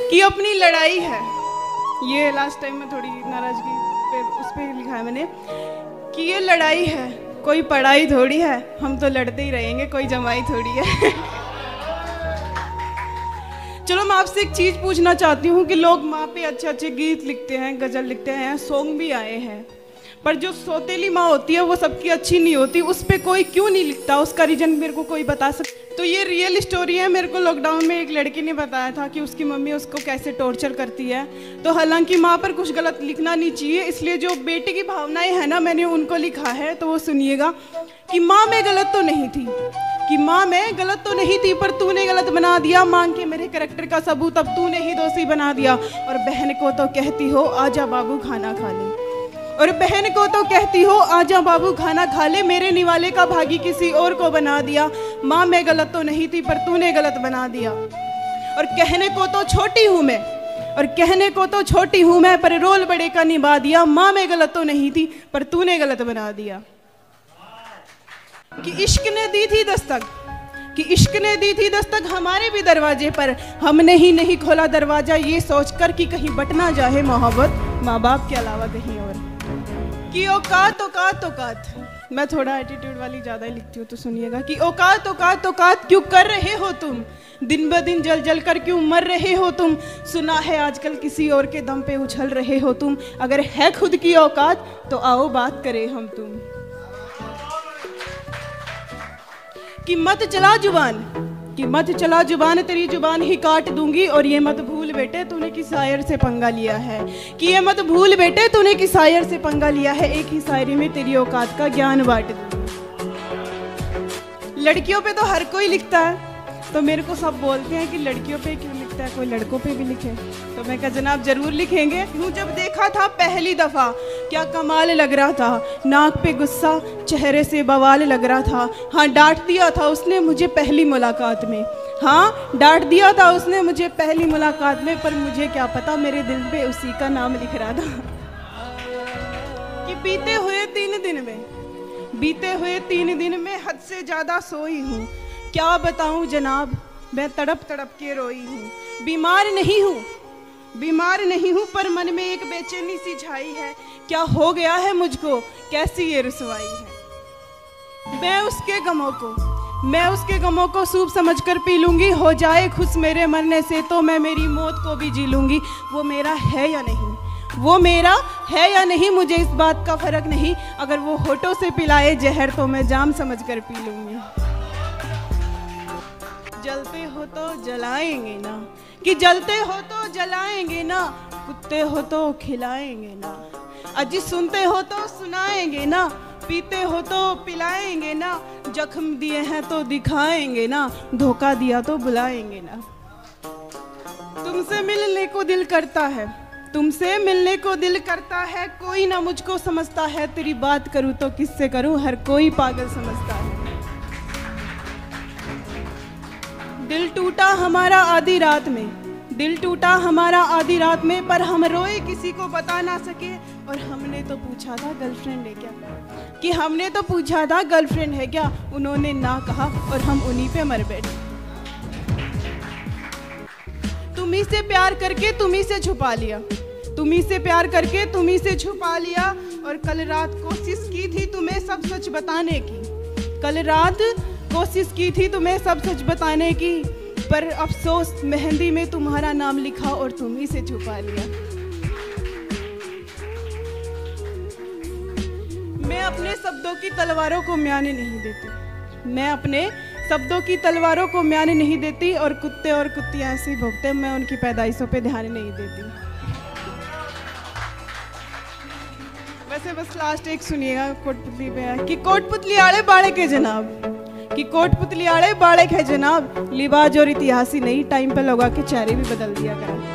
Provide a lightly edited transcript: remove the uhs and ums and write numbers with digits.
कि अपनी लड़ाई है। ये लास्ट टाइम में थोड़ी नाराजगी पे उस पर लिखा है मैंने कि ये लड़ाई है, कोई पढ़ाई थोड़ी है, हम तो लड़ते ही रहेंगे, कोई जमाई थोड़ी है। चलो मैं आपसे एक चीज़ पूछना चाहती हूँ कि लोग माँ पे अच्छे अच्छे गीत लिखते हैं, गज़ल लिखते हैं, सॉन्ग भी आए हैं, पर जो सौतेली माँ होती है वो सबकी अच्छी नहीं होती, उस पर कोई क्यों नहीं लिखता? उसका रीज़न मेरे को कोई बता सकता? तो ये रियल स्टोरी है। मेरे को लॉकडाउन में एक लड़की ने बताया था कि उसकी मम्मी उसको कैसे टॉर्चर करती है। तो हालांकि माँ पर कुछ गलत लिखना नहीं चाहिए, इसलिए जो बेटे की भावनाएं हैं ना, मैंने उनको लिखा है, तो वो सुनिएगा कि माँ मैं गलत तो नहीं थी, कि माँ मैं गलत तो नहीं थी, पर तूने गलत बना दिया, मांग के मेरे कैरेक्टर का सबूत अब तूने ही दोषी बना दिया। और बहन को तो कहती हो आजा बाबू खाना खा ले, और बहन को तो कहती हो आजा बाबू खाना खा ले, मेरे निवाले का भागी किसी और को बना दिया। माँ मैं गलत तो नहीं थी, पर तूने गलत बना दिया। और कहने को तो छोटी हूँ मैं, और कहने को तो छोटी हूँ मैं, पर रोल बड़े का निभा दिया। माँ मैं गलत तो नहीं थी, पर तूने गलत बना दिया। कि इश्क ने दी थी दस्तक, कि इश्क ने दी थी दस्तक हमारे भी दरवाजे पर, हमने ही नहीं खोला दरवाजा ये सोचकर कि कहीं बट ना जाए मोहब्बत माँ बाप के अलावा कहीं और। कि औकात औकात औकात, मैं थोड़ा एटीट्यूड वाली ज़्यादा ही लिखती हूँ तो सुनिएगा। कि औकात औकात औकात क्यों कर रहे हो तुम, दिन ब दिन जल जल कर क्यों मर रहे हो तुम, सुना है आजकल किसी और के दम पे उछल रहे हो तुम, अगर है खुद की औकात तो आओ बात करें हम तुम। कि मत चला जुबान, कि मत चला जुबान, तेरी जुबान ही काट दूंगी, और ये मत भूल बेटे तूने किस शायर से पंगा लिया है, कि ये मत भूल बेटे तूने किस शायर से पंगा लिया है, एक ही शायरी में तेरी औकात का ज्ञान बांट दूंगी। लड़कियों पे तो हर कोई लिखता है, तो मेरे को सब बोलते हैं कि लड़कियों पे क्यों लिखता है, कोई लड़कों पे भी लिखे। तो मैं कहा जनाब जरूर लिखेंगे। हूँ जब देखा था पहली दफ़ा क्या कमाल लग रहा था, नाक पे गुस्सा चेहरे से बवाल लग रहा था। हाँ डांट दिया था उसने मुझे पहली मुलाकात में, हाँ डांट दिया था उसने मुझे पहली मुलाकात में, पर मुझे क्या पता मेरे दिल पे उसी का नाम लिख रहा था। कि बीते हुए 3 दिन में, बीते हुए 3 दिन में हद से ज़्यादा सोई हूँ, क्या बताऊँ जनाब मैं तड़प तड़प के रोई हूँ। बीमार नहीं हूँ, बीमार नहीं हूँ, पर मन में एक बेचैनी सी छाई है, क्या हो गया है मुझको, कैसी ये रुसवाई है। मैं उसके गमों को सूप समझकर पी लूँगी, हो जाए खुश मेरे मरने से तो मैं मेरी मौत को भी जी लूँगी। वो मेरा है या नहीं, वो मेरा है या नहीं, मुझे इस बात का फ़र्क नहीं, अगर वो होठों से पिलाए जहर तो मैं जाम समझकर पी लूँगी। जलते हो तो जलाएंगे ना, कि जलते हो तो जलाएंगे ना, कुत्ते हो तो खिलाएंगे ना, अजी सुनते हो तो सुनाएंगे ना, पीते हो तो पिलाएंगे ना, जख्म दिए हैं तो दिखाएंगे ना, धोखा दिया तो बुलाएंगे ना। तुमसे मिलने को दिल करता है, तुमसे मिलने को दिल करता है, कोई ना मुझको समझता है, तेरी बात करूँ तो किससे करूँ, हर कोई पागल समझता है। दिल टूटा हमारा आधी रात में, दिल टूटा हमारा आधी रात में, पर हम रोए किसी को बता ना सके, और हमने तो पूछा था गर्लफ्रेंड है क्या, कि हमने तो पूछा था गर्लफ्रेंड है क्या, उन्होंने ना कहा और हम उन्हीं पे मर बैठे। तुम्ही से प्यार करके तुम्ही से छुपा लिया, तुम्ही से प्यार करके तुम्ही से छुपा लिया, और कल रात कोशिश की थी तुम्हें सब सच बताने की, कल रात कोशिश की थी तुम्हें सब सच बताने की, पर अफसोस मेहंदी में तुम्हारा नाम लिखा और तुम ही से छुपा लिया। मैं अपने शब्दों की तलवारों को म्याने नहीं देती, मैं अपने शब्दों की तलवारों को म्याने नहीं देती, और कुत्ते और कुत्तियां ऐसे ही भोगते, मैं उनकी पैदाइशों पे ध्यान नहीं देती। वैसे बस लास्ट एक सुनिएगा कोटपुतली पे, कि कोटपुतली आड़े बाड़े के जनाब, कि कोटपुतली आड़े बाड़े के जनाब, लिबाज और इतिहासी नहीं, टाइम पे लगा के चेहरे भी बदल दिया करा।